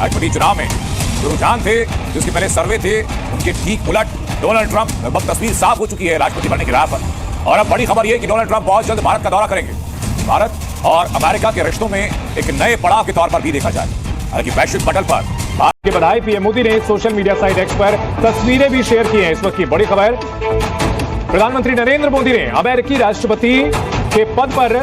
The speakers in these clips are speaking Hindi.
राष्ट्रपति चुनाव में जो रुझान थे, जिसके पहले सर्वे थे, उनके ठीक उलट डोनाल्ड ट्रंप लगभग तस्वीर साफ हो चुकी है राष्ट्रपति बनने की राह पर। और अब बड़ी खबर यह कि डोनाल्ड ट्रंप बहुत जल्द भारत का दौरा करेंगे। भारत और अमेरिका के रिश्तों में एक नए पड़ाव के तौर पर भी देखा जाए। हालांकि वैश्विक पटल पर भारत की बधाई। पीएम मोदी ने सोशल मीडिया साइट एक्स पर तस्वीरें भी शेयर की हैं। इस वक्त की बड़ी खबर, प्रधानमंत्री नरेंद्र मोदी ने अमेरिकी राष्ट्रपति के पद पर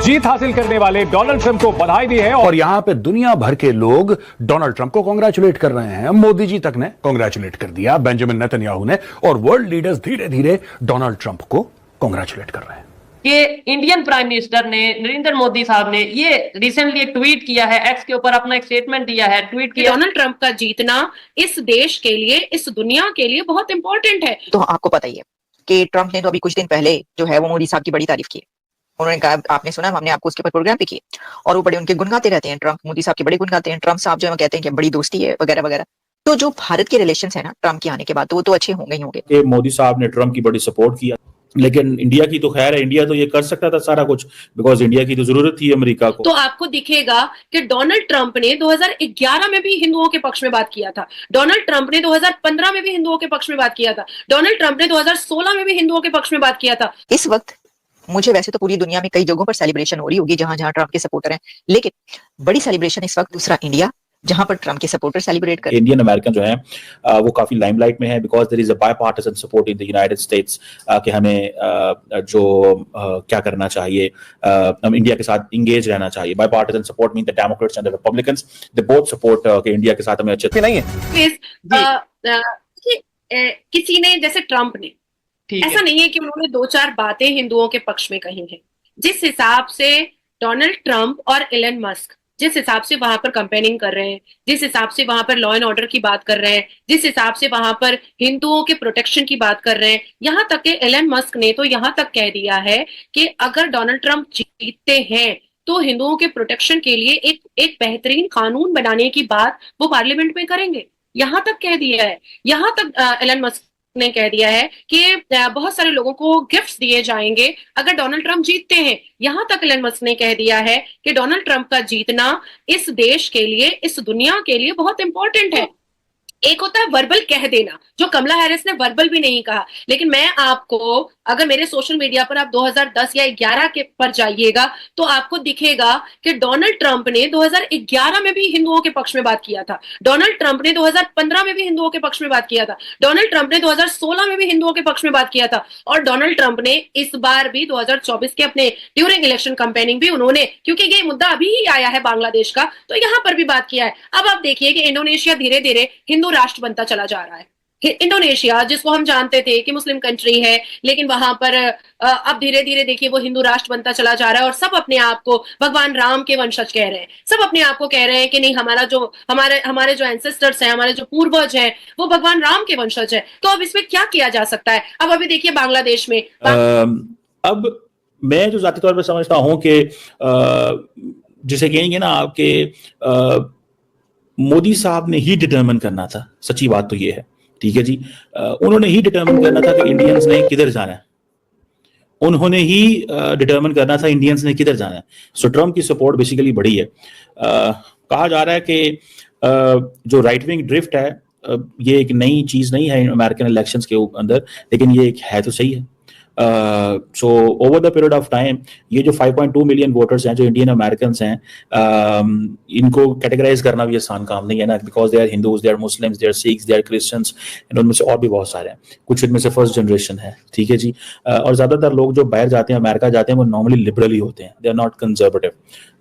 जीत हासिल करने वाले डोनाल्ड ट्रंप को बधाई दी है। और यहां पे दुनिया भर के लोग डोनाल्ड ट्रंप को कांग्रेचुलेट कर रहे हैं। मोदी जी तक ने कांग्रेचुलेट कर दिया, बेंजामिन नेतन्याहू ने, और वर्ल्ड लीडर्स धीरे धीरे डोनाल्ड ट्रंप को कांग्रेचुलेट कर रहे हैं। ये इंडियन प्राइम मिनिस्टर ने, नरेंद्र मोदी साहब ने ये रिसेंटली एक ट्वीट किया है, एक्स के ऊपर अपना एक स्टेटमेंट दिया है, ट्वीट किया, डोनाल्ड ट्रंप का जीतना इस देश के लिए, इस दुनिया के लिए बहुत इंपॉर्टेंट है। तो आपको पता ही है कि ट्रंप ने तो अभी कुछ दिन पहले जो है वो मोदी साहब की बड़ी तारीफ की। उन्होंने कहा, आपने सुना, हमने आपको उसके ऊपर प्रोग्राम भी किए, और वो बड़े उनके गुण गाते रहते हैं। ट्रंप मोदी साहब के बड़े गुण गाते हैं। ट्रंप साहब जो है कहते हैं कि बड़ी दोस्ती है वगैरह वगैरह। तो जो भारत के रिलेशंस है ना ट्रंप के आने के बाद, तो वो तो अच्छे होंगे ही होंगे। मोदी साहब ने ट्रंप की बड़ी सपोर्ट किया, लेकिन इंडिया की तो खैर है, इंडिया तो ये कर सकता था सारा कुछ, बिकॉज इंडिया की तो जरूरत थी अमेरिका को। तो आपको दिखेगा कि डोनाल्ड ट्रंप ने 2011 में भी हिंदुओं के पक्ष में बात किया था। डोनाल्ड ट्रंप ने 2015 में भी हिंदुओं के पक्ष में बात किया था। डोनाल्ड ट्रंप ने 2016 में भी हिंदुओं के पक्ष में बात किया था। इस वक्त मुझे वैसे तो पूरी दुनिया में कई जगहों पर सेलिब्रेशन हो रही होगी जहां जहां ट्रंप के सपोर्टर हैं, लेकिन बड़ी सेलिब्रेशन इस वक्त दूसरा इंडिया, जहां पर ट्रंप के सपोर्टर सेलिब्रेट कर। इंडियन अमेरिकन जो है वो काफी लाइमलाइट में है, because there is a bipartisan support in the United States कि हमें जो क्या करना चाहिए, हम इंडिया के साथ इंगेज रहना चाहिए। Bipartisan support mean the Democrats and the Republicans they both support कि इंडिया के साथ हमें अच्छे नहीं है। किसी ने, जैसे ट्रंप ने, ऐसा नहीं है कि उन्होंने दो चार बातें हिंदुओं के पक्ष में कही हैं। जिस हिसाब से डोनाल्ड ट्रंप और एलन मस्क जिस हिसाब से वहां पर कंपेनिंग कर रहे हैं, जिस हिसाब से वहां पर लॉ एंड ऑर्डर की बात कर रहे हैं, जिस हिसाब से वहां पर हिंदुओं के प्रोटेक्शन की बात कर रहे हैं, यहां तक कि एलन मस्क ने तो यहां तक कह दिया है कि अगर डोनाल्ड ट्रंप जीतते हैं तो हिंदुओं के प्रोटेक्शन के लिए एक बेहतरीन कानून बनाने की बात वो पार्लियामेंट में करेंगे। यहां तक कह दिया है। यहां तक एलन मस्क ने कह दिया है कि बहुत सारे लोगों को गिफ्ट्स दिए जाएंगे अगर डोनाल्ड ट्रंप जीतते हैं। यहां तक एलन मस्क ने कह दिया है कि डोनाल्ड ट्रंप का जीतना इस देश के लिए, इस दुनिया के लिए बहुत इंपॉर्टेंट है। एक होता है वर्बल कह देना, जो कमला हैरिस ने वर्बल भी नहीं कहा, लेकिन मैं आपको, अगर मेरे सोशल मीडिया पर आप 2010 या 11 के पर जाइएगा तो आपको दिखेगा कि डोनाल्ड ट्रंप ने 2011 में भी हिंदुओं के पक्ष में बात किया था। डोनाल्ड ट्रंप ने 2015 में भी हिंदुओं के पक्ष में बात किया था। डोनाल्ड ट्रंप ने 2016 में भी हिंदुओं के पक्ष में बात किया था। और डोनाल्ड ट्रंप ने इस बार भी 2024 के अपने ड्यूरिंग इलेक्शन कैंपेनिंग भी उन्होंने, क्योंकि ये मुद्दा अभी ही आया है बांग्लादेश का, तो यहाँ पर भी बात किया है। अब आप देखिए कि इंडोनेशिया धीरे धीरे हिंदू राष्ट्र बनता चला जा रहा है। इंडोनेशिया, जिसको हम जानते थे कि मुस्लिम कंट्री है, लेकिन वहां पर अब धीरे धीरे देखिए वो हिंदू राष्ट्र बनता चला जा रहा है। और सब अपने आप को भगवान राम के वंशज कह रहे हैं। सब अपने आप को कह रहे हैं कि नहीं, हमारे जो एंसेस्टर्स हैं, हमारे जो पूर्वज हैं, वो भगवान राम के वंशज है। तो अब इसमें क्या किया जा सकता है? अब अभी देखिए बांग्लादेश में अब मैं जो जाती तौर पर समझता हूं कि जिसे कहेंगे ना आपके मोदी साहब ने ही डिटरमिन करना था। सच्ची बात तो ये है, ठीक है जी, उन्होंने ही डिटरमिन करना था कि इंडियंस ने किधर जाना है। उन्होंने ही डिटरमिन करना था इंडियंस ने किधर जाना है। सो ट्रम्प की सपोर्ट बेसिकली बड़ी है। कहा जा रहा है कि जो राइट विंग ड्रिफ्ट है ये एक नई चीज नहीं है अमेरिकन इलेक्शंस के अंदर, लेकिन ये एक है तो सही है। So over the period of time ये जो 5.2 मिलियन वोटर्स हैं, जो इंडियन अमेरिकन हैं, इनको कैटेगराइज करना भी आसान काम नहीं है ना, because they are Hindus, they are Muslims, they are Sikhs, they are Christians, and उनमें से और भी बहुत सारे हैं। कुछ इनमें से फर्स्ट जनरेशन है, ठीक है जी। और ज्यादातर लोग जो बाहर जाते हैं, अमेरिका जाते हैं, वो नॉर्मली लिबरल ही होते हैं, दे आर नॉट कंजर्वेटिव।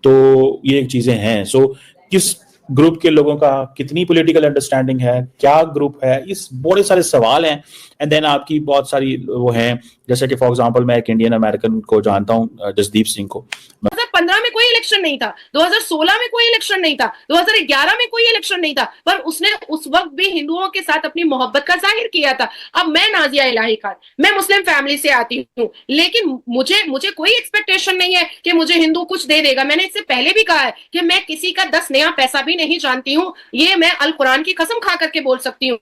तो ये एक चीजें हैं। सो किस ग्रुप के लोगों का कितनी पॉलिटिकल अंडरस्टैंडिंग है, क्या ग्रुप है, इस बड़े सारे सवाल हैं। एंड देन आपकी बहुत सारी वो हैं, जैसे कि फॉर एग्जांपल मैं एक इंडियन अमेरिकन को जानता हूं, जसदीप सिंह को। 2015 में कोई इलेक्शन नहीं था, 2016 में कोई इलेक्शन नहीं था, 2011 में कोई इलेक्शन नहीं था, पर उसने उस वक्त भी हिंदुओं के साथ अपनी मोहब्बत का जाहिर किया था। अब मैं नाजिया इलाही खान, मैं मुस्लिम फैमिली से आती हूँ, लेकिन मुझे कोई एक्सपेक्टेशन नहीं है कि मुझे हिंदू कुछ दे देगा। मैंने इससे पहले भी कहा है कि मैं किसी का 10 नया पैसा भी नहीं जानती हूँ। ये मैं अल कुरान की कसम खा करके बोल सकती हूँ,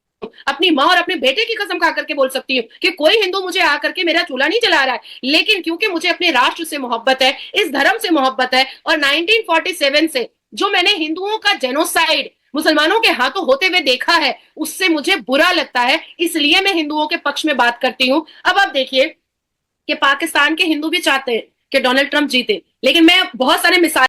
अपनी माँ और अपने बेटे की कसम खा करके बोल सकती हूँ कि कोई हिंदू मुझे आकर के मेरा चूल्हा नहीं जला रहा है। लेकिन क्योंकि मुझे अपने राष्ट्र से मोहब्बत है, इस धर्म से मोहब्बत है, और 1947 से जो मैंने हिंदुओं का जेनोसाइड मुसलमानों के हाथों होते हुए देखा है, उससे मुझे बुरा लगता है, इसलिए मैं हिंदुओं के पक्ष में बात करती हूं। अब आप देखिए कि पाकिस्तान के हिंदू भी चाहते हैं कि डोनाल्ड ट्रंप जीते, लेकिन मैं बहुत सारे मिसाल